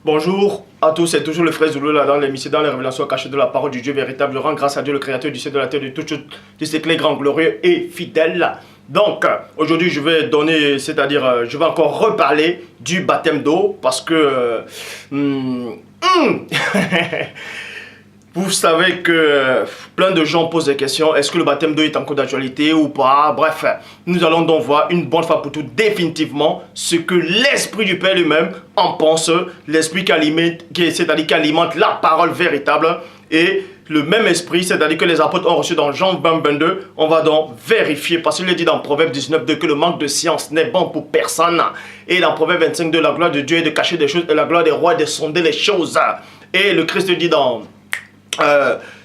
Bonjour à tous, c'est toujours le frère Zoulou là dans l'émission, dans les révélations cachées de la parole du Dieu véritable. Je rends grâce à Dieu, le créateur du ciel, de la terre, de toutes choses, de ses clés grands, glorieux et fidèles. Donc, aujourd'hui, je vais donner, c'est-à-dire, je vais encore reparler du baptême d'eau parce que... Vous savez que plein de gens posent des questions. Est-ce que le baptême d'eau est encore d'actualité ou pas? Bref, nous allons donc voir une bonne fois pour toutes définitivement ce que l'Esprit du Père lui-même en pense. L'Esprit qui alimente la parole véritable. Et le même esprit, c'est-à-dire que les apôtres ont reçu dans Jean 20, 22, on va donc vérifier, parce qu'il est dit dans Proverbe 19, 2, que le manque de science n'est bon pour personne. Et dans Proverbe 25, 2, la gloire de Dieu est de cacher des choses et la gloire des rois est de sonder les choses. Et le Christ dit dans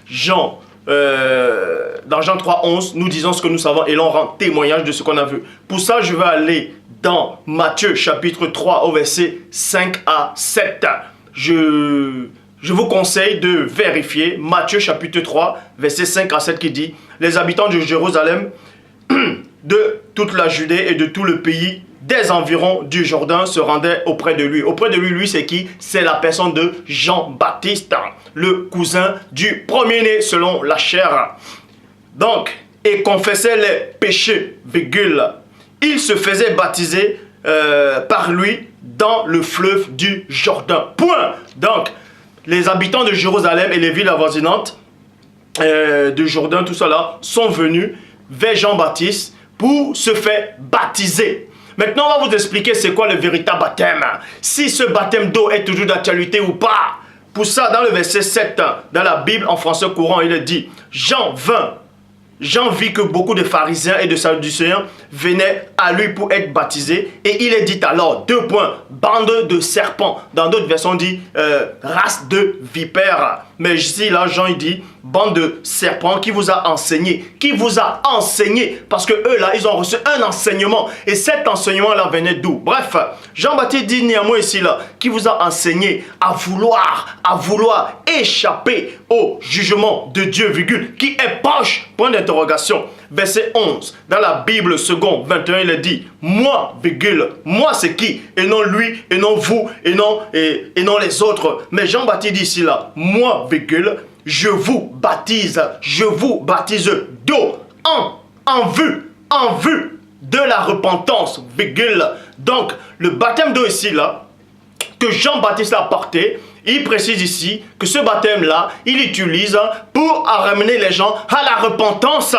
Jean 3, 11, nous disons ce que nous savons et l'on rend témoignage de ce qu'on a vu. Pour ça, je vais aller dans Matthieu chapitre 3 au verset 5 à 7. Je vous conseille de vérifier Matthieu chapitre 3 verset 5 à 7 qui dit: les habitants de Jérusalem, de toute la Judée et de tout le pays des environs du Jourdain se rendaient auprès de lui. Auprès de lui, lui c'est qui? C'est la personne de Jean-Baptiste, le cousin du premier-né selon la chair. Donc, et confessait les péchés, virgule. Il se faisait baptiser par lui dans le fleuve du Jourdain. Point. Donc, les habitants de Jérusalem et les villes avoisinantes de Jourdain, tout ça là, sont venus vers Jean-Baptiste pour se faire baptiser. Maintenant, on va vous expliquer c'est quoi le véritable baptême. Si ce baptême d'eau est toujours d'actualité ou pas. Pour ça, dans le verset 7, dans la Bible en français courant, il est dit: Jean 20. Jean vit que beaucoup de pharisiens et de sadducéens venaient à lui pour être baptisés. Et il est dit alors, 2 points, bande de serpents. Dans d'autres versions, on dit race de vipères. Mais ici, là, Jean, il dit bande de serpents qui vous a enseigné. Qui vous a enseigné. Parce que eux, là, ils ont reçu un enseignement. Et cet enseignement-là venait d'où? Bref, Jean-Baptiste dit néanmoins ici, là, qui vous a enseigné à vouloir échapper au jugement de Dieu, virgule, qui est proche, point d'interrogation. Verset 11, dans la Bible second 21, il est dit: moi, virgule, moi c'est qui? Et non lui, et non vous, et non les autres. Mais Jean-Baptiste dit ici là: moi, virgule, je vous baptise d'eau en vue de la repentance, virgule. Donc, le baptême d'eau ici là, que Jean-Baptiste a porté, il précise ici que ce baptême-là, il utilise pour ramener les gens à la repentance.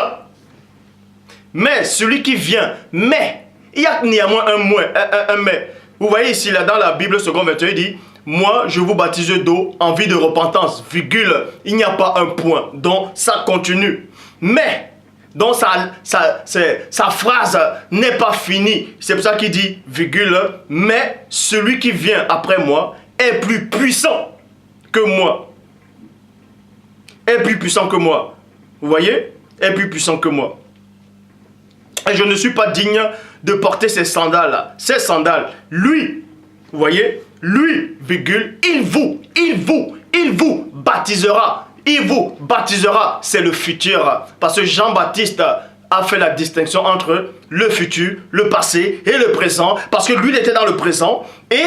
Mais celui qui vient, mais, il y a néanmoins un mais. Vous voyez ici, là, dans la Bible second 21, il dit: moi, je vous baptise d'eau en vue de repentance, virgule. Il n'y a pas un point, donc ça continue. Mais, donc sa phrase n'est pas finie. C'est pour ça qu'il dit, virgule, mais celui qui vient après moi est plus puissant que moi. Est plus puissant que moi. Vous voyez? Est plus puissant que moi. Et je ne suis pas digne de porter ces sandales-là. Ces sandales, lui, vous voyez, lui, virgule, il vous baptisera. Il vous baptisera, c'est le futur. Parce que Jean-Baptiste a fait la distinction entre le futur, le passé et le présent. Parce que lui, il était dans le présent. Et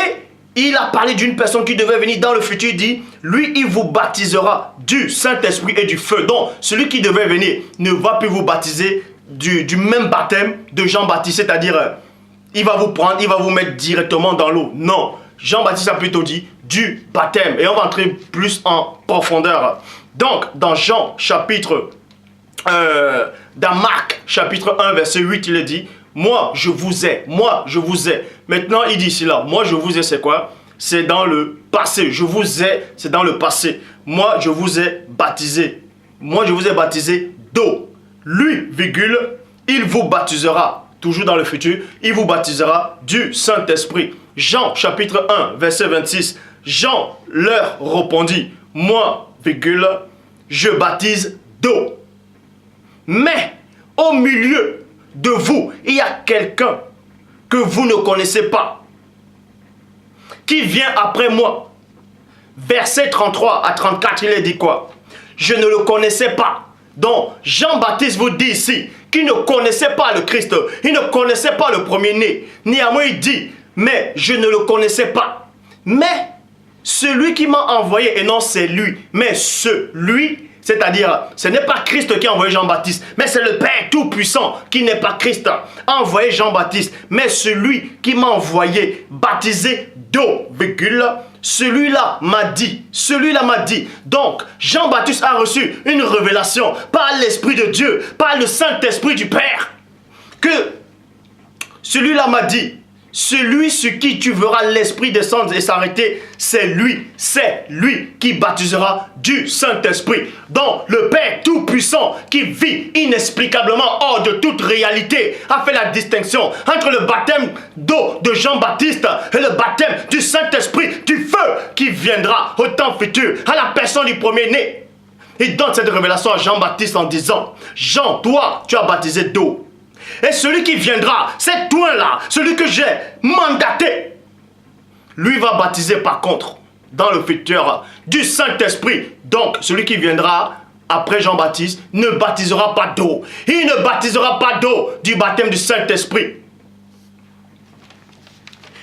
il a parlé d'une personne qui devait venir dans le futur. Il dit, lui, il vous baptisera du Saint-Esprit et du feu. Donc, celui qui devait venir ne va plus vous baptiser du même baptême de Jean-Baptiste, c'est-à-dire il va vous prendre, il va vous mettre directement dans l'eau. Non, Jean-Baptiste a plutôt dit du baptême. Et on va entrer plus en profondeur. Donc, dans Jean chapitre, dans Marc chapitre 1 verset 8, il est dit: moi je vous ai, moi je vous ai. Maintenant il dit ici là, moi je vous ai, c'est quoi? C'est dans le passé. Je vous ai, c'est dans le passé. Moi je vous ai baptisé. Moi je vous ai baptisé d'eau. Lui, virgule, il vous baptisera, toujours dans le futur, il vous baptisera du Saint-Esprit. Jean, chapitre 1, verset 26. Jean leur répondit: moi, virgule, je baptise d'eau. Mais, au milieu de vous, il y a quelqu'un que vous ne connaissez pas, qui vient après moi. Verset 33 à 34, il est dit quoi? Je ne le connaissais pas. Donc, Jean-Baptiste vous dit ici qu'il ne connaissait pas le Christ, il ne connaissait pas le premier-né. Néanmoins, il dit, mais je ne le connaissais pas. Mais celui qui m'a envoyé, et non c'est lui, mais celui, c'est-à-dire, ce n'est pas Christ qui a envoyé Jean-Baptiste, mais c'est le Père Tout-Puissant qui n'est pas Christ, a envoyé Jean-Baptiste, mais celui qui m'a envoyé, baptisé d'eau, virgule, celui-là m'a dit, donc Jean-Baptiste a reçu une révélation par l'Esprit de Dieu, par le Saint-Esprit du Père, que celui-là m'a dit, celui sur qui tu verras l'Esprit descendre et s'arrêter, c'est lui qui baptisera du Saint-Esprit. Donc le Père Tout-Puissant qui vit inexplicablement hors de toute réalité a fait la distinction entre le baptême d'eau de Jean-Baptiste et le baptême du Saint-Esprit, du feu qui viendra au temps futur à la personne du premier-né. Il donne cette révélation à Jean-Baptiste en disant, Jean, toi, tu as baptisé d'eau. Et celui qui viendra, c'est toi-là, celui que j'ai mandaté, lui va baptiser par contre, dans le futur, du Saint-Esprit. Donc, celui qui viendra après Jean-Baptiste ne baptisera pas d'eau. Il ne baptisera pas d'eau du baptême du Saint-Esprit.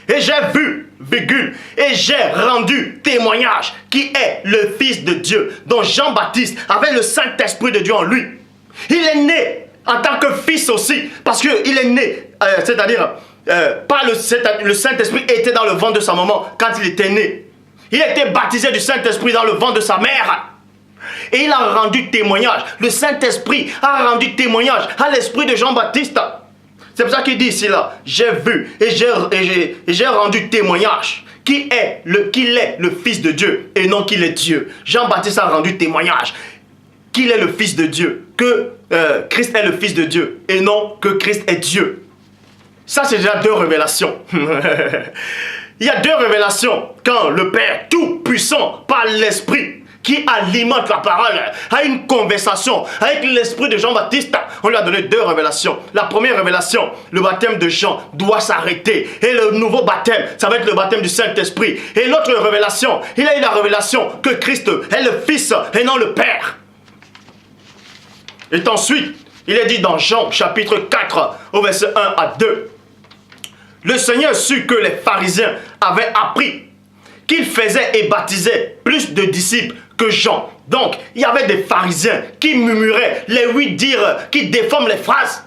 Et j'ai vu, virgule, et j'ai rendu témoignage qui est le Fils de Dieu, dont Jean-Baptiste avait le Saint-Esprit de Dieu en lui. Il est né en tant que fils aussi, parce qu'il est né, c'est-à-dire, le Saint-Esprit était dans le ventre de sa maman quand il était né. Il a été baptisé du Saint-Esprit dans le ventre de sa mère. Et il a rendu témoignage. Le Saint-Esprit a rendu témoignage à l'esprit de Jean-Baptiste. C'est pour ça qu'il dit ici là, j'ai vu et j'ai rendu témoignage qu'il est le Fils de Dieu et non qu'il est Dieu. Jean-Baptiste a rendu témoignage qu'il est le Fils de Dieu, que Christ est le Fils de Dieu et non que Christ est Dieu. Ça, c'est déjà deux révélations. Il y a deux révélations quand le Père Tout-Puissant, par l'Esprit, qui alimente la parole, a une conversation avec l'Esprit de Jean-Baptiste. On lui a donné deux révélations. La première révélation, le baptême de Jean doit s'arrêter. Et le nouveau baptême, ça va être le baptême du Saint-Esprit. Et l'autre révélation, il a eu la révélation que Christ est le Fils et non le Père. Et ensuite, il est dit dans Jean chapitre 4 au verset 1 à 2. Le Seigneur sut que les pharisiens avaient appris qu'il faisait et baptisait plus de disciples que Jean. Donc, il y avait des pharisiens qui murmuraient les 8 dires, qui déforment les phrases.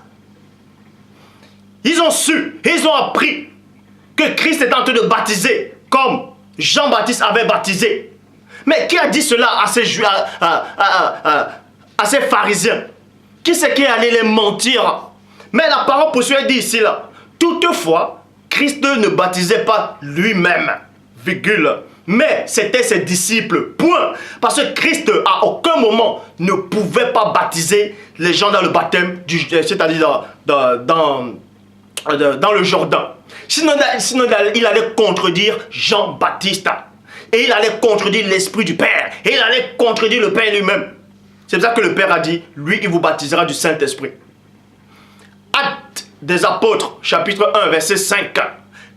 Ils ont su, ils ont appris que Christ est en train de baptiser comme Jean-Baptiste avait baptisé. Mais qui a dit cela à ces pharisiens? Qui c'est qui est allé les mentir? Mais la parole poursuit dit ici là. Toutefois, Christ ne baptisait pas lui-même, virgule, mais c'était ses disciples, point. Parce que Christ à aucun moment ne pouvait pas baptiser les gens dans le baptême, c'est-à-dire dans le Jourdain. Sinon, il allait contredire Jean-Baptiste. Et il allait contredire l'Esprit du Père. Et il allait contredire le Père lui-même. C'est pour ça que le Père a dit, lui, il vous baptisera du Saint-Esprit. Actes des Apôtres, chapitre 1, verset 5.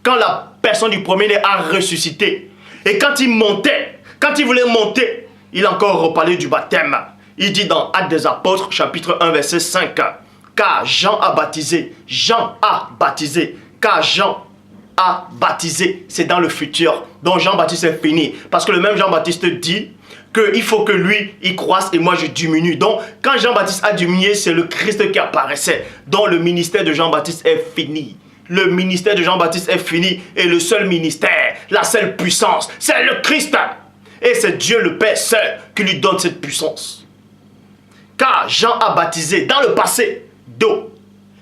Quand la personne du premier-né a ressuscité, et quand il montait, quand il voulait monter, il a encore reparlé du baptême. Il dit dans Actes des Apôtres, chapitre 1, verset 5. Car Jean a baptisé, car Jean a baptisé, c'est dans le futur. Donc Jean-Baptiste est fini. Parce que le même Jean-Baptiste dit qu'il faut que lui, il croisse et moi je diminue. Donc, quand Jean-Baptiste a diminué, c'est le Christ qui apparaissait. Donc, le ministère de Jean-Baptiste est fini. Le ministère de Jean-Baptiste est fini. Et le seul ministère, la seule puissance, c'est le Christ. Et c'est Dieu le Père seul qui lui donne cette puissance. Car Jean a baptisé dans le passé d'eau.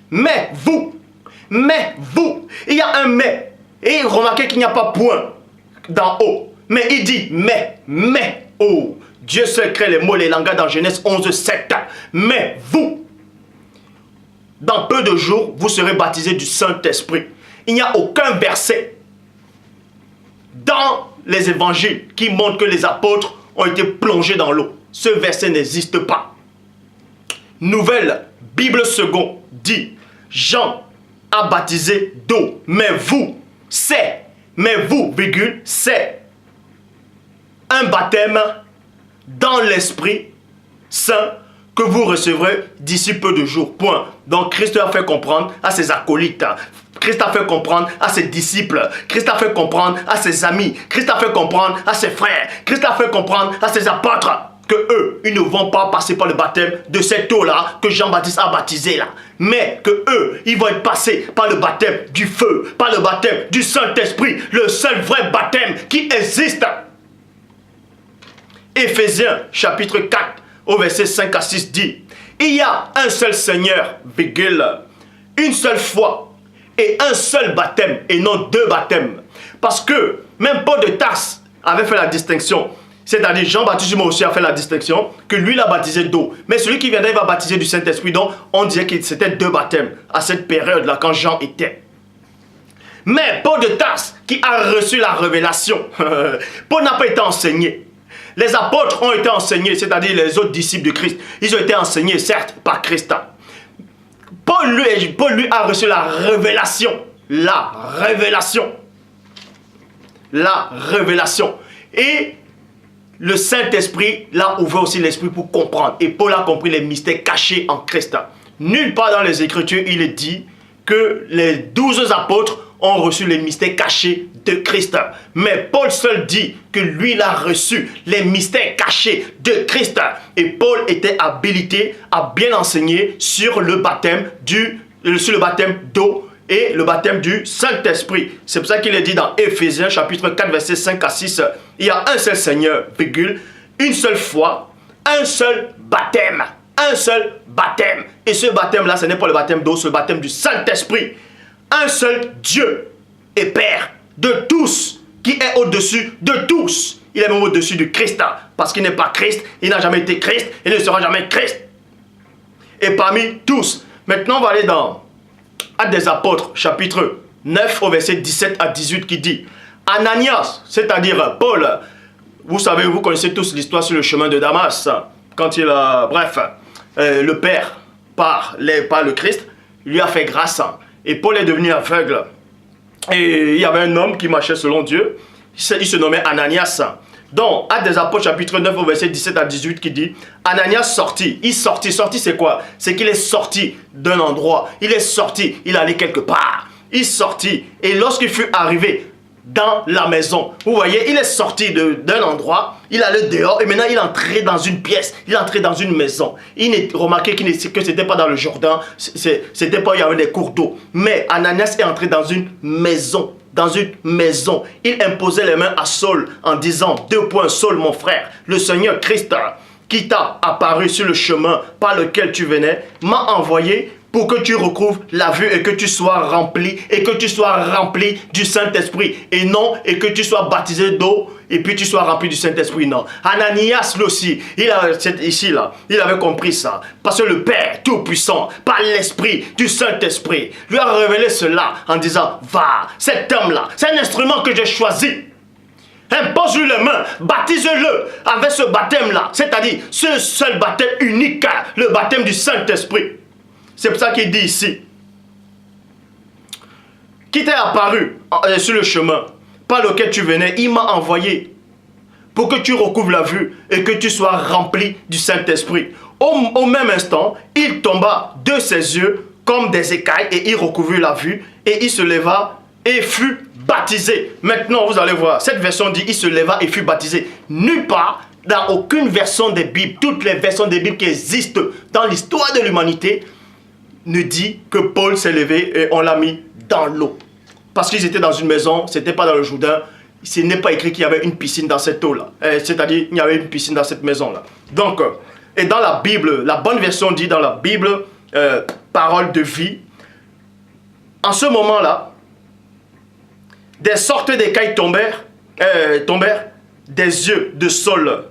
Mais vous, il y a un mais. Et remarquez qu'il n'y a pas point d'en haut. Mais il dit mais. Oh, Dieu seul crée les mots, les langages dans Genèse 11, 7. Mais vous, dans peu de jours, vous serez baptisés du Saint-Esprit. Il n'y a aucun verset dans les évangiles qui montre que les apôtres ont été plongés dans l'eau. Ce verset n'existe pas. Nouvelle Bible seconde dit, Jean a baptisé d'eau, mais vous, c'est un baptême dans l'Esprit Saint que vous recevrez d'ici peu de jours. Point. Donc Christ a fait comprendre à ses acolytes, Christ a fait comprendre à ses disciples, Christ a fait comprendre à ses amis, Christ a fait comprendre à ses frères, Christ a fait comprendre à ses apôtres que eux, ils ne vont pas passer par le baptême de cette eau-là que Jean-Baptiste a baptisé là. Mais que eux, ils vont être passés par le baptême du feu, par le baptême du Saint-Esprit, le seul vrai baptême qui existe. Éphésiens chapitre 4 au verset 5 à 6 dit: il y a un seul Seigneur, virgule, une seule foi et un seul baptême et non deux baptêmes. Parce que même Paul de Tarse avait fait la distinction. C'est-à-dire Jean-Baptiste aussi a fait la distinction que lui il a baptisé d'eau. Mais celui qui viendrait il va baptiser du Saint-Esprit. Donc on disait que c'était deux baptêmes à cette période-là quand Jean était. Mais Paul de Tarse qui a reçu la révélation, Paul n'a pas été enseigné. Les apôtres ont été enseignés, c'est-à-dire les autres disciples de Christ. Ils ont été enseignés certes par Christ. Paul lui a reçu la révélation. La révélation. La révélation. Et le Saint-Esprit l'a ouvert aussi l'esprit pour comprendre. Et Paul a compris les mystères cachés en Christ. Nulle part dans les Écritures, il est dit que les 12 apôtres ont reçu les mystères cachés de Christ. Mais Paul seul dit que lui, il a reçu les mystères cachés de Christ. Et Paul était habilité à bien enseigner sur le baptême d'eau et le baptême du Saint-Esprit. C'est pour ça qu'il est dit dans Éphésiens chapitre 4 verset 5 à 6, il y a un seul Seigneur, virgule, une seule foi, un seul baptême. Un seul baptême. Et ce baptême-là, ce n'est pas le baptême d'eau, c'est le baptême du Saint-Esprit. Un seul Dieu et Père de tous, qui est au-dessus de tous. Il est même au-dessus du Christ, parce qu'il n'est pas Christ, il n'a jamais été Christ, il ne sera jamais Christ. Et parmi tous, maintenant on va aller dans Actes des Apôtres, chapitre 9, au verset 17 à 18, qui dit: Ananias, c'est-à-dire Paul, vous savez, vous connaissez tous l'histoire sur le chemin de Damas, quand il a, le Père, par le Christ, lui a fait grâce. Et Paul est devenu aveugle. Et il y avait un homme qui marchait selon Dieu. Il se nommait Ananias. Donc, Actes des Apôtres, chapitre 9, au verset 17 à 18, qui dit: Ananias sortit. Il sortit. Sorti, c'est quoi? C'est qu'il est sorti d'un endroit. Il est sorti. Il allait quelque part. Il sortit. Et lorsqu'il fut arrivé dans la maison, vous voyez, il est sorti d'un endroit, il allait dehors et maintenant il entrait dans une pièce, il entrait dans une maison. Remarquez que ce n'était pas dans le Jourdain, c'était pas, il y avait des cours d'eau. Mais Ananias est entré dans une maison. Dans une maison, il imposait les mains à Saul en disant: Saul mon frère, le Seigneur Christ qui t'a apparu sur le chemin par lequel tu venais, m'a envoyé pour que tu recouvres la vue et que tu sois rempli, du Saint-Esprit. Et non, et que tu sois baptisé d'eau et puis tu sois rempli du Saint-Esprit. Non. Ananias, lui aussi, il avait compris ça. Parce que le Père Tout-Puissant, par l'Esprit du Saint-Esprit, lui a révélé cela en disant: va, cet homme-là, c'est un instrument que j'ai choisi. Impose-lui les mains, baptise-le avec ce baptême-là. C'est-à-dire ce seul baptême unique, le baptême du Saint-Esprit. C'est pour ça qu'il dit ici: qui t'est apparu sur le chemin par lequel tu venais, il m'a envoyé pour que tu recouvres la vue et que tu sois rempli du Saint-Esprit. Au même instant, il tomba de ses yeux comme des écailles et il recouvrit la vue et il se leva et fut baptisé. Maintenant, vous allez voir, cette version dit: il se leva et fut baptisé. Nulle part, dans aucune version des Bibles, toutes les versions des Bibles qui existent dans l'histoire de l'humanité, ne dit que Paul s'est levé et on l'a mis dans l'eau. Parce qu'ils étaient dans une maison, ce n'était pas dans le Jourdain. Ce n'est pas écrit qu'il y avait une piscine dans cette eau-là. C'est-à-dire qu'il y avait une piscine dans cette maison-là. Donc, et dans la Bible, la bonne version dit dans la Bible, parole de vie, en ce moment-là, des sortes d'écailles tombèrent des yeux de Saul.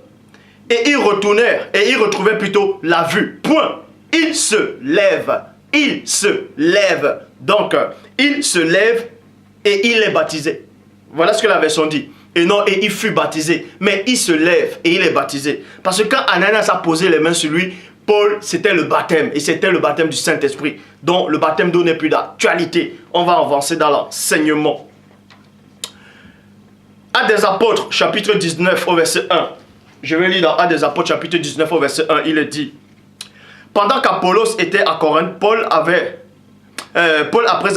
Et ils retournèrent, et ils retrouvaient plutôt la vue. Point. Il se lève. Il se lève. Donc, il se lève et il est baptisé. Voilà ce que la version dit. Et non, et il fut baptisé. Mais il se lève et il est baptisé. Parce que quand Ananias a posé les mains sur lui, Paul, c'était le baptême. Et c'était le baptême du Saint-Esprit. Donc, le baptême d'eau n'est plus d'actualité. On va avancer dans l'enseignement. Actes des Apôtres, chapitre 19, au verset 1. Je vais lire dans Actes des Apôtres, chapitre 19, au verset 1. Il est dit: Pendant qu'Apollos était à Corinthe, Paul, après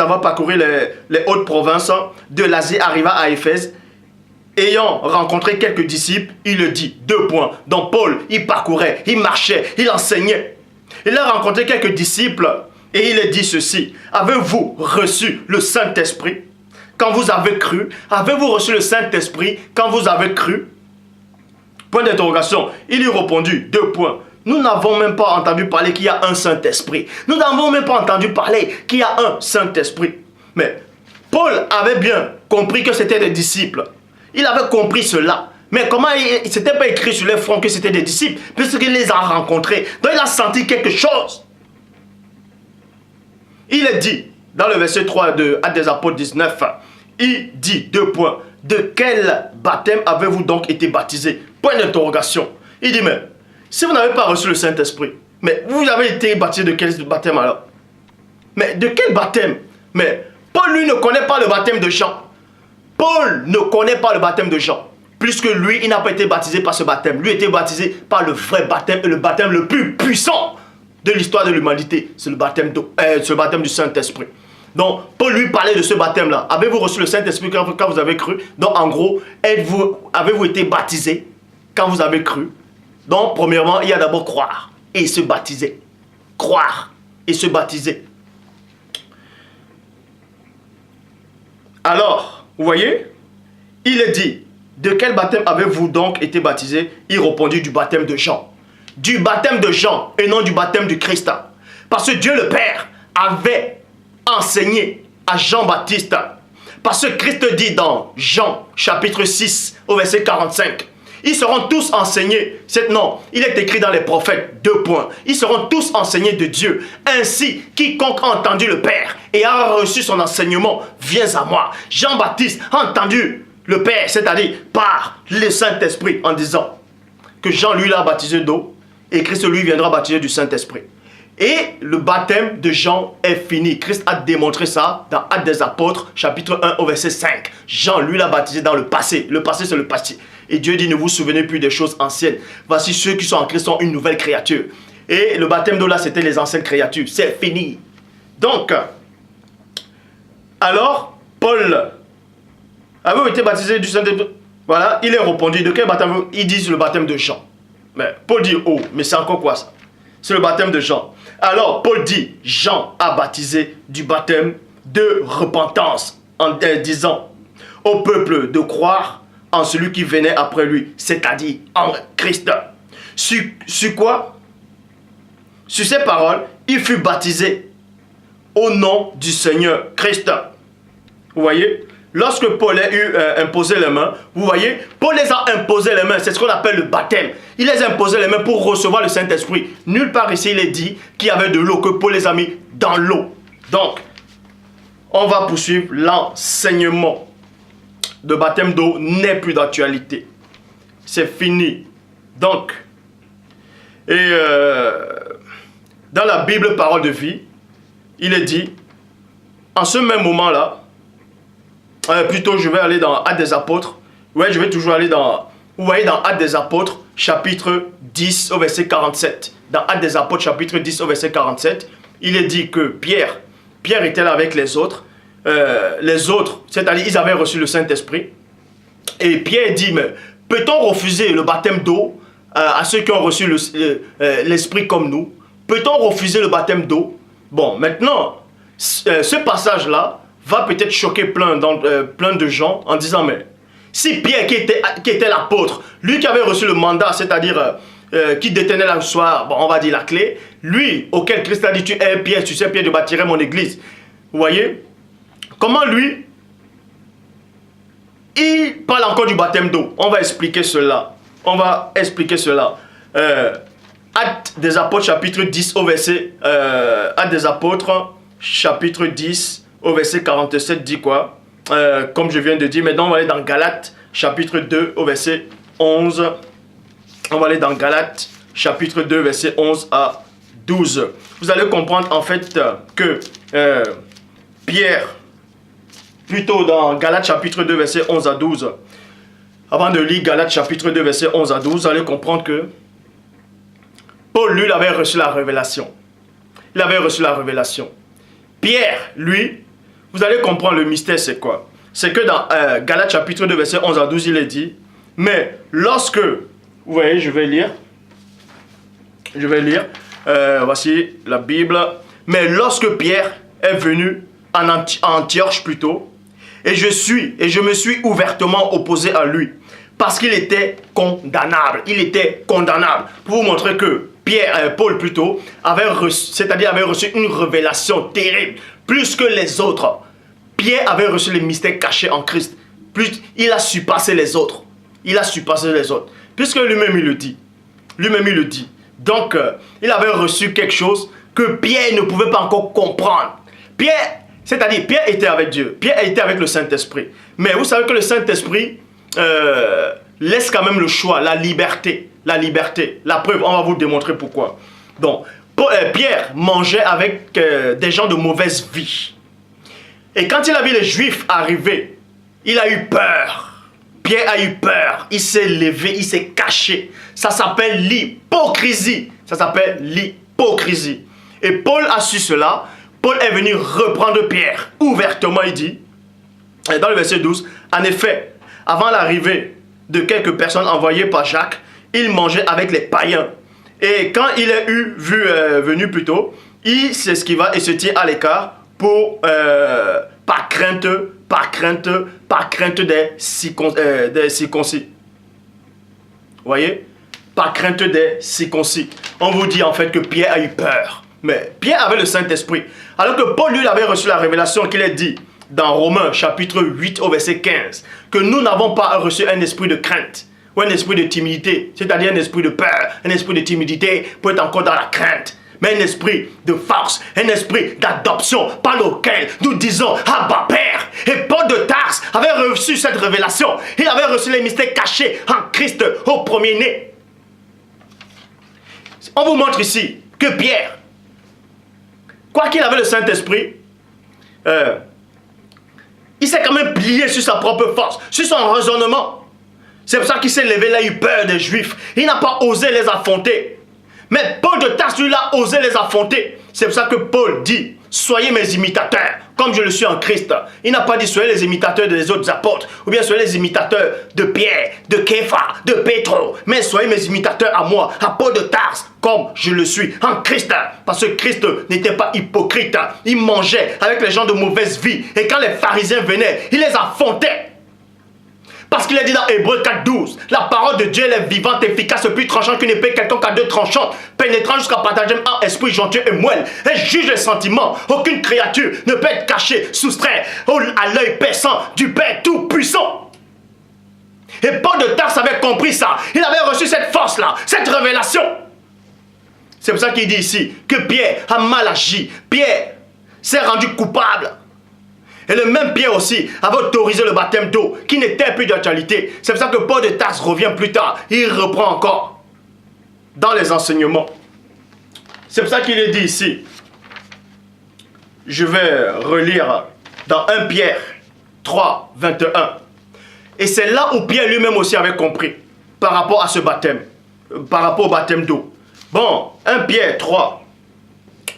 avoir parcouru les hautes provinces de l'Asie, arriva à Éphèse. Ayant rencontré quelques disciples, il le dit, 2 points. Donc Paul, il parcourait, il marchait, il enseignait. Il a rencontré quelques disciples et il a dit ceci. Avez-vous reçu le Saint-Esprit quand vous avez cru? Avez-vous reçu le Saint-Esprit quand vous avez cru? Point d'interrogation. Il lui répondu, 2 points. Nous n'avons même pas entendu parler qu'il y a un Saint-Esprit. Nous n'avons même pas entendu parler qu'il y a un Saint-Esprit. Mais Paul avait bien compris que c'était des disciples. Il avait compris cela. Mais comment il s'était pas écrit sur les fronts que c'était des disciples, puisqu'il les a rencontrés. Donc il a senti quelque chose. Il est dit, dans le verset 3 de Actes des Apôtres 19, il dit, 2 points. De quel baptême avez-vous donc été baptisé? Point d'interrogation. Il dit, mais si vous n'avez pas reçu le Saint-Esprit, mais vous avez été baptisé de quel baptême alors? Mais de quel baptême? Mais Paul, lui, ne connaît pas le baptême de Jean. Paul ne connaît pas le baptême de Jean. Puisque lui, il n'a pas été baptisé par ce baptême. Lui a été baptisé par le vrai baptême et le baptême le plus puissant de l'histoire de l'humanité. C'est le baptême du Saint-Esprit. Donc, Paul lui parlait de ce baptême-là. Avez-vous reçu le Saint-Esprit quand vous avez cru? Donc, en gros, avez-vous été baptisé quand vous avez cru? Donc, premièrement, il y a d'abord croire et se baptiser. Croire et se baptiser. Alors, vous voyez, il est dit, de quel baptême avez-vous donc été baptisé? Il répondit, du baptême de Jean. Du baptême de Jean et non du baptême du Christ. Parce que Dieu le Père avait enseigné à Jean-Baptiste. Parce que Christ dit dans Jean chapitre 6 au verset 45, ils seront tous enseignés. Non, il est écrit dans les prophètes, 2 points. Ils seront tous enseignés de Dieu. Ainsi, quiconque a entendu le Père et a reçu son enseignement, viens à moi. Jean-Baptiste a entendu le Père, c'est-à-dire par le Saint-Esprit, en disant que Jean, lui, l'a baptisé d'eau et Christ, lui, viendra baptiser du Saint-Esprit. Et le baptême de Jean est fini. Christ a démontré ça dans Actes des Apôtres, chapitre 1 au verset 5. Jean, lui, l'a baptisé dans le passé. Le passé, c'est le passé. Et Dieu dit, ne vous souvenez plus des choses anciennes. Voici ceux qui sont en Christ sont une nouvelle créature. Et le baptême d'eau là, c'était les anciennes créatures. C'est fini. Donc, alors, Paul, avez-vous été baptisé du Saint-Esprit? Voilà, il est répondu, de quel baptême? Ils disent le baptême de Jean. Mais Paul dit, oh, mais c'est encore quoi ça? C'est le baptême de Jean. Alors, Paul dit, Jean a baptisé du baptême de repentance, en disant au peuple de croire en celui qui venait après lui, c'est-à-dire en Christ. Sur quoi? Sur ces paroles, il fut baptisé au nom du Seigneur Christ. Vous voyez? Lorsque Paul a eu imposé les mains, vous voyez, Paul les a imposé les mains, c'est ce qu'on appelle le baptême. Il les a imposé les mains pour recevoir le Saint-Esprit. Nulle part ici il est dit qu'il y avait de l'eau, que Paul les a mis dans l'eau. Donc, on va poursuivre l'enseignement. Le baptême d'eau n'est plus d'actualité. C'est fini. Donc, et dans la Bible Parole de vie, il est dit, en ce même moment-là, plutôt je vais aller dans Actes des Apôtres. Ouais, je vais toujours aller dans, vous voyez, dans Actes des Apôtres, chapitre 10 au verset 47. Dans Actes des Apôtres, chapitre 10 au verset 47, il est dit que Pierre était là avec les autres, c'est-à-dire ils avaient reçu le Saint-Esprit. Et Pierre dit, mais peut-on refuser le baptême d'eau à ceux qui ont reçu l'Esprit comme nous? Peut-on refuser le baptême d'eau? Bon, maintenant, ce passage-là va peut-être choquer plein de gens en disant, mais si Pierre qui était l'apôtre, lui qui avait reçu le mandat, c'est-à-dire qui détenait la soir, bon, on va dire la clé, lui auquel Christ a dit, tu es Pierre, tu sais Pierre, je bâtirai mon église. Vous voyez? Comment lui, il parle encore du baptême d'eau? On va expliquer cela. Actes des Apôtres, chapitre 10 au verset... Actes des Apôtres, chapitre 10 au verset 47 dit quoi? Comme je viens de dire, maintenant on va aller dans Galates, chapitre 2 au verset 11. On va aller dans Galates, chapitre 2, verset 11 à 12. Vous allez comprendre en fait que Pierre, plutôt dans Galates, chapitre 2, verset 11 à 12, avant de lire Galates, chapitre 2, verset 11 à 12, vous allez comprendre que Paul, lui, il avait reçu la révélation. Il avait reçu la révélation. Pierre, lui, vous allez comprendre le mystère, c'est quoi? C'est que dans Galates chapitre 2, verset 11 à 12, il est dit, mais lorsque, vous voyez, je vais lire, voici la Bible, mais lorsque Pierre est venu en Antioche plutôt, et je me suis ouvertement opposé à lui, parce qu'il était condamnable. Il était condamnable. Pour vous montrer que Paul plutôt, avait reçu une révélation terrible, plus que les autres. Pierre avait reçu les mystères cachés en Christ. Il a surpassé les autres. Il a surpassé les autres. Puisque lui-même il le dit. Lui-même il le dit. Donc, il avait reçu quelque chose que Pierre ne pouvait pas encore comprendre. Pierre était avec Dieu. Pierre était avec le Saint-Esprit. Mais vous savez que le Saint-Esprit laisse quand même le choix, la liberté. La liberté. La preuve, on va vous démontrer pourquoi. Donc, Pierre mangeait avec des gens de mauvaise vie. Et quand il a vu les Juifs arriver, il a eu peur. Pierre a eu peur. Il s'est levé, il s'est caché. Ça s'appelle l'hypocrisie. Ça s'appelle l'hypocrisie. Et Paul a su cela. Paul est venu reprendre Pierre. Ouvertement, il dit, dans le verset 12, en effet, avant l'arrivée de quelques personnes envoyées par Jacques, il mangeait avec les païens. Et quand il est venu plus tôt, il s'esquiva et se tient à l'écart pour, par crainte des circoncis. Vous voyez? Par crainte des circoncis. On vous dit en fait que Pierre a eu peur. Mais Pierre avait le Saint-Esprit. Alors que Paul, lui, avait reçu la révélation qu'il est dit dans Romains chapitre 8 au verset 15, que nous n'avons pas reçu un esprit de crainte ou un esprit de timidité, c'est-à-dire un esprit de peur, un esprit de timidité pour être encore dans la crainte, mais un esprit de force, un esprit d'adoption par lequel nous disons Abba Père. Et Paul de Tarse avait reçu cette révélation. Il avait reçu les mystères cachés en Christ au premier-né. On vous montre ici que Pierre, quoi qu'il avait le Saint-Esprit, il s'est quand même plié sur sa propre force, sur son raisonnement. C'est pour ça qu'il s'est levé, il a eu peur des Juifs. Il n'a pas osé les affronter. Mais Paul de Tarse, lui, il a osé les affronter. C'est pour ça que Paul dit, soyez mes imitateurs, comme je le suis en Christ. Il n'a pas dit, soyez les imitateurs des autres apôtres, ou bien soyez les imitateurs de Pierre, de Képha, de Pétro. Mais soyez mes imitateurs à moi, à Paul de Tarse, comme je le suis en Christ. Parce que Christ n'était pas hypocrite. Il mangeait avec les gens de mauvaise vie. Et quand les pharisiens venaient, il les affrontait. Parce qu'il est dit dans Hébreux 4:12, la parole de Dieu est vivante, efficace, plus tranchante qu'une épée quelconque à deux tranchants, pénétrant jusqu'à partager en esprit, jointure et moelle. Elle juge les sentiments. Aucune créature ne peut être cachée, soustraite à l'œil perçant du Père Tout-Puissant. Et Paul de Tarse avait compris ça. Il avait reçu cette force-là, cette révélation. C'est pour ça qu'il dit ici que Pierre a mal agi. Pierre s'est rendu coupable. Et le même Pierre aussi avait autorisé le baptême d'eau qui n'était plus d'actualité. C'est pour ça que Paul de Tarse revient plus tard. Il reprend encore dans les enseignements. C'est pour ça qu'il est dit ici. Je vais relire dans 1 Pierre 3, 21. Et c'est là où Pierre lui-même aussi avait compris par rapport à ce baptême. Par rapport au baptême d'eau. Bon, 1 Pierre 3.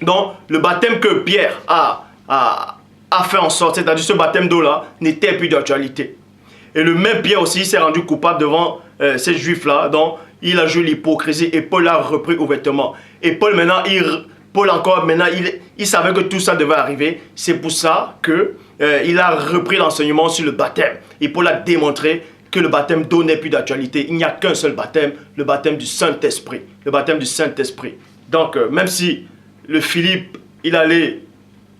Donc, le baptême que Pierre a fait en sorte, c'est-à-dire ce baptême d'eau-là, n'était plus d'actualité. Et le même Pierre aussi s'est rendu coupable devant ces Juifs-là, donc il a joué l'hypocrisie et Paul l'a repris ouvertement. Et Paul maintenant, il savait que tout ça devait arriver. C'est pour ça qu'il a repris l'enseignement sur le baptême. Et Paul a démontré que le baptême d'eau n'est plus d'actualité. Il n'y a qu'un seul baptême, le baptême du Saint-Esprit. Le baptême du Saint-Esprit. Donc, même si le Philippe, il allait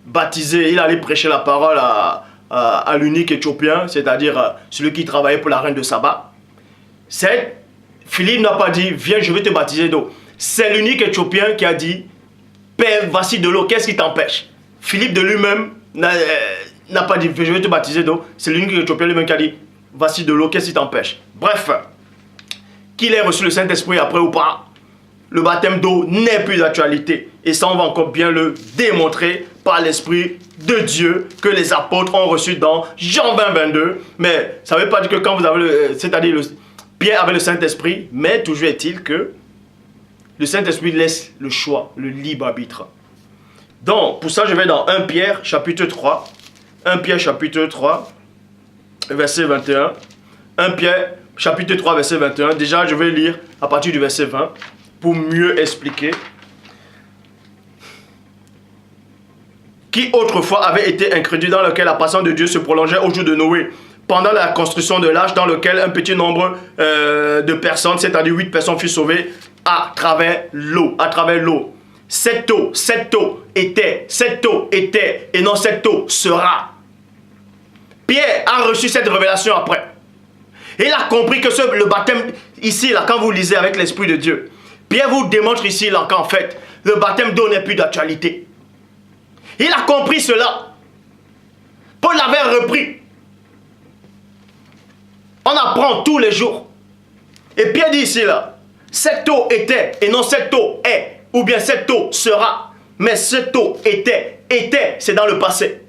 baptisé, il allait prêcher la parole à l'unique Éthiopien, c'est-à-dire celui qui travaillait pour la reine de Saba. Philippe n'a pas dit, viens, je vais te baptiser d'eau. C'est l'unique Éthiopien qui a dit, Père, voici de l'eau, qu'est-ce qui t'empêche? Philippe de lui-même n'a pas dit, je vais te baptiser d'eau. C'est l'unique Éthiopien lui-même qui a dit, voici de l'eau, qu'est-ce qui t'empêche? Bref, qu'il ait reçu le Saint-Esprit après ou pas, le baptême d'eau n'est plus d'actualité. Et ça, on va encore bien le démontrer par l'Esprit de Dieu que les apôtres ont reçu dans Jean 20, 22. Mais ça ne veut pas dire que quand vous avez Pierre avait le Saint-Esprit, mais toujours est-il que Le Saint-Esprit laisse le choix, le libre arbitre. Donc, pour ça, je vais dans 1 Pierre, chapitre 3. 1 Pierre, chapitre 3, verset 21. 1 Pierre, chapitre 3, verset 21. Déjà, je vais lire à partir du verset 20 pour mieux expliquer. Qui autrefois avait été incrédule, dans lequel la patience de Dieu se prolongeait au jour de Noé, pendant la construction de l'arche, dans lequel un petit nombre de personnes, c'est-à-dire 8 personnes, furent sauvées à travers l'eau. Cette eau était, et non cette eau sera. Pierre a reçu cette révélation après. Et il a compris que le baptême, ici, là, quand vous lisez avec l'Esprit de Dieu, Pierre vous démontre ici, là, qu'en fait, le baptême d'eau n'est plus d'actualité. Il a compris cela. Paul l'avait repris. On apprend tous les jours. Et Pierre dit ici, là, cette eau était, et non cette eau est, ou bien cette eau sera. Mais cette eau était, c'est dans le passé.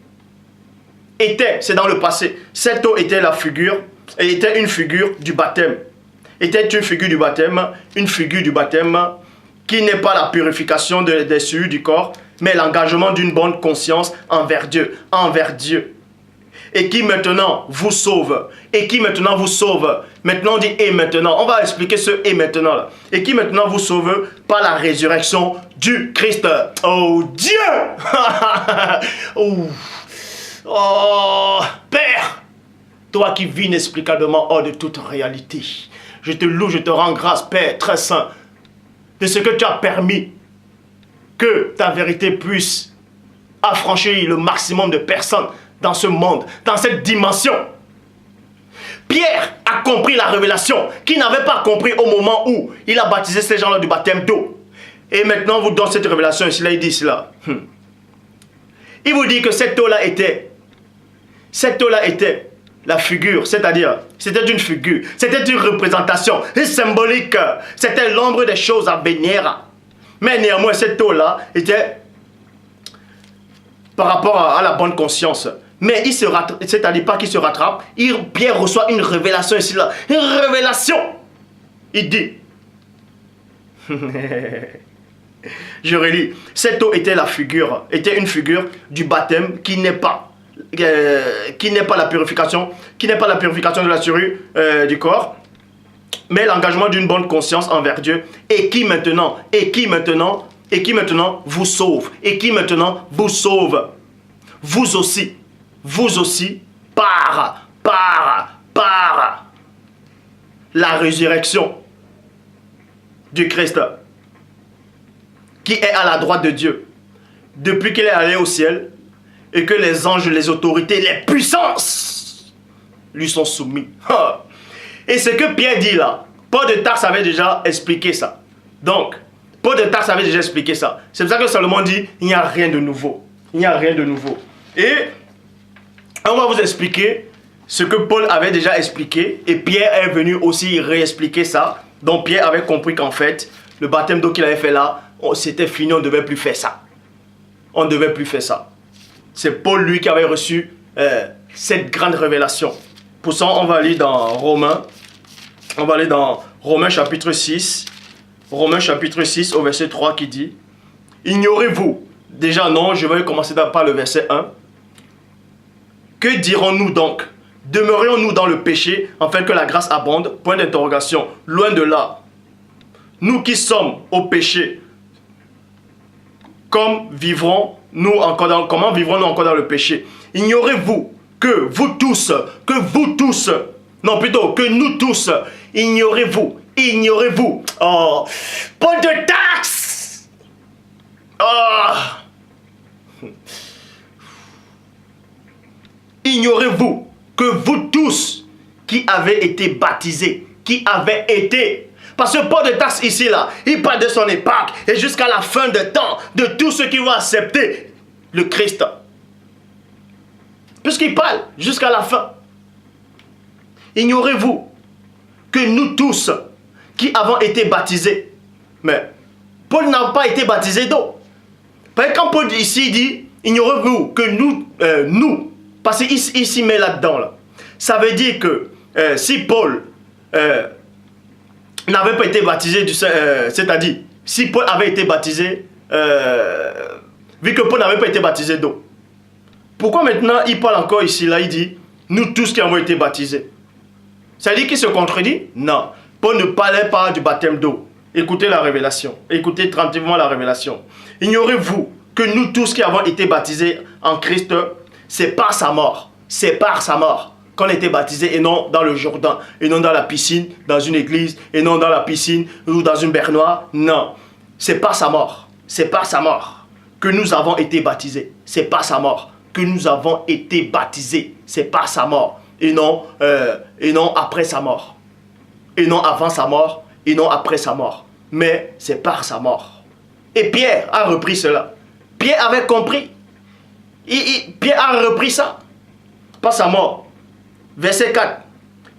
C'est dans le passé. Cette eau était la figure, et était une figure du baptême. Était une figure du baptême, qui n'est pas la purification des souillures du corps, mais l'engagement d'une bonne conscience envers Dieu. Et qui maintenant vous sauve. Maintenant on dit et maintenant. On va expliquer ce et maintenant là. Et qui maintenant vous sauve par la résurrection du Christ. Oh Dieu. Oh Père, toi qui vis inexplicablement hors de toute réalité. Je te loue, je te rends grâce, Père très saint, de ce que tu as permis que ta vérité puisse affranchir le maximum de personnes dans ce monde, dans cette dimension. Pierre a compris la révélation qu'il n'avait pas compris au moment où il a baptisé ces gens-là du baptême d'eau. Et maintenant, on vous donne cette révélation ici, là, il dit cela. Il vous dit que cette eau-là était la figure, c'est-à-dire, c'était une figure, c'était une représentation, une symbolique, c'était l'ombre des choses à venir. Mais néanmoins, cette eau-là était par rapport à la bonne conscience. Mais il se rattrape, c'est-à-dire pas qu'il se rattrape, Pierre reçoit une révélation ici, là. Une révélation. Il dit, je relis, cette eau était une figure du baptême qui n'est pas la purification, de la souillure du corps, mais l'engagement d'une bonne conscience envers Dieu, et qui maintenant vous sauve, vous aussi, par la résurrection du Christ, qui est à la droite de Dieu, depuis qu'il est allé au ciel, et que les anges, les autorités, les puissances lui sont soumis. Et ce que Pierre dit là, Paul de Tarse avait déjà expliqué ça. Donc, Paul de Tarse avait déjà expliqué ça. C'est pour ça que Salomon dit, il n'y a rien de nouveau. Et on va vous expliquer ce que Paul avait déjà expliqué. Et Pierre est venu aussi réexpliquer ça. Donc Pierre avait compris qu'en fait, le baptême d'eau qu'il avait fait là, c'était fini, on ne devait plus faire ça. C'est Paul, lui, qui avait reçu cette grande révélation. Pour ça, on va aller dans Romains. On va aller dans Romains chapitre 6. Romains chapitre 6 au verset 3 qui dit, ignorez-vous. Déjà non, je vais commencer par le verset 1. Que dirons-nous donc? Demeurons-nous dans le péché afin que la grâce abonde? Point d'interrogation. Loin de là. Nous qui sommes au péché, comment vivrons-nous encore dans le péché? Ignorez-vous que nous tous, ignorez-vous. Oh, Paul de Tarse. Oh. Ignorez-vous que vous tous qui avez été baptisés, parce que Paul de Tarse ici là, il parle de son époque et jusqu'à la fin de temps, de tous ceux qui vont accepter le Christ. Puisqu'il parle jusqu'à la fin. Ignorez-vous que nous tous qui avons été baptisés, mais Paul n'a pas été baptisé d'eau. Parce que quand Paul ici dit, ignorez-vous que nous, parce qu'il s'y met là-dedans, là. Ça veut dire que si Paul n'avait pas été baptisé, c'est-à-dire si Paul avait été baptisé, vu que Paul n'avait pas été baptisé d'eau, pourquoi maintenant il parle encore ici, là, il dit, nous tous qui avons été baptisés? Ça veut dire qu'il se contredit? Non. Paul ne parlait pas du baptême d'eau. Écoutez la révélation. Écoutez attentivement la révélation. Ignorez-vous que nous tous qui avons été baptisés en Christ, c'est par sa mort. C'est par sa mort qu'on a été baptisés et non dans le Jourdain, et non dans la piscine, dans une église, et non dans la piscine ou dans une baignoire. Non. C'est par sa mort. C'est par sa mort que nous avons été baptisés. C'est par sa mort que nous avons été baptisés. C'est par sa mort. Et non après sa mort. Et non avant sa mort. Et non après sa mort. Mais c'est par sa mort. Et Pierre a repris cela. Pierre avait compris. Pierre a repris ça. Par sa mort. Verset 4.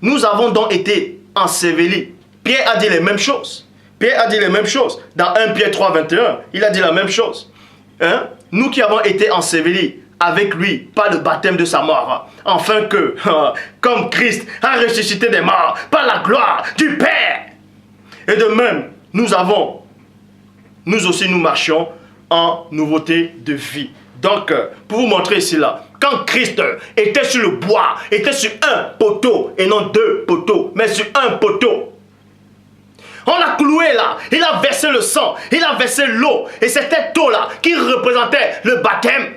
Nous avons donc été ensevelis. Pierre a dit les mêmes choses. Pierre a dit les mêmes choses. Dans 1 Pierre 3, 21, il a dit la même chose. Hein? Nous qui avons été ensevelis avec lui par le baptême de sa mort, afin que, comme Christ a ressuscité des morts par la gloire du Père, et de même, nous aussi nous marchions en nouveauté de vie. Donc, pour vous montrer ici là, quand Christ était sur le bois, était sur un poteau, et non deux poteaux, mais sur un poteau, on l'a cloué là, il a versé le sang, il a versé l'eau, et c'était eau là qui représentait le baptême.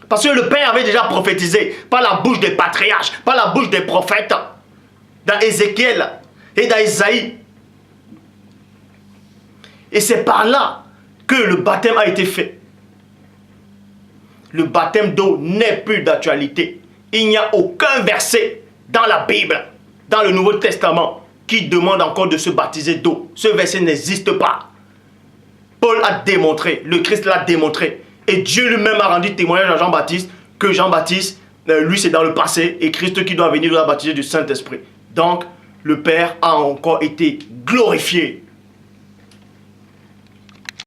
Parce que le Père avait déjà prophétisé par la bouche des patriarches, par la bouche des prophètes, dans Ézéchiel et dans Isaïe. Et c'est par là que le baptême a été fait. Le baptême d'eau n'est plus d'actualité. Il n'y a aucun verset dans la Bible, dans le Nouveau Testament, qui demande encore de se baptiser d'eau. Ce verset n'existe pas. Paul a démontré, le Christ l'a démontré. Et Dieu lui-même a rendu témoignage à Jean-Baptiste que Jean-Baptiste, lui c'est dans le passé, et Christ qui doit venir doit baptiser du Saint-Esprit. Donc, le Père a encore été glorifié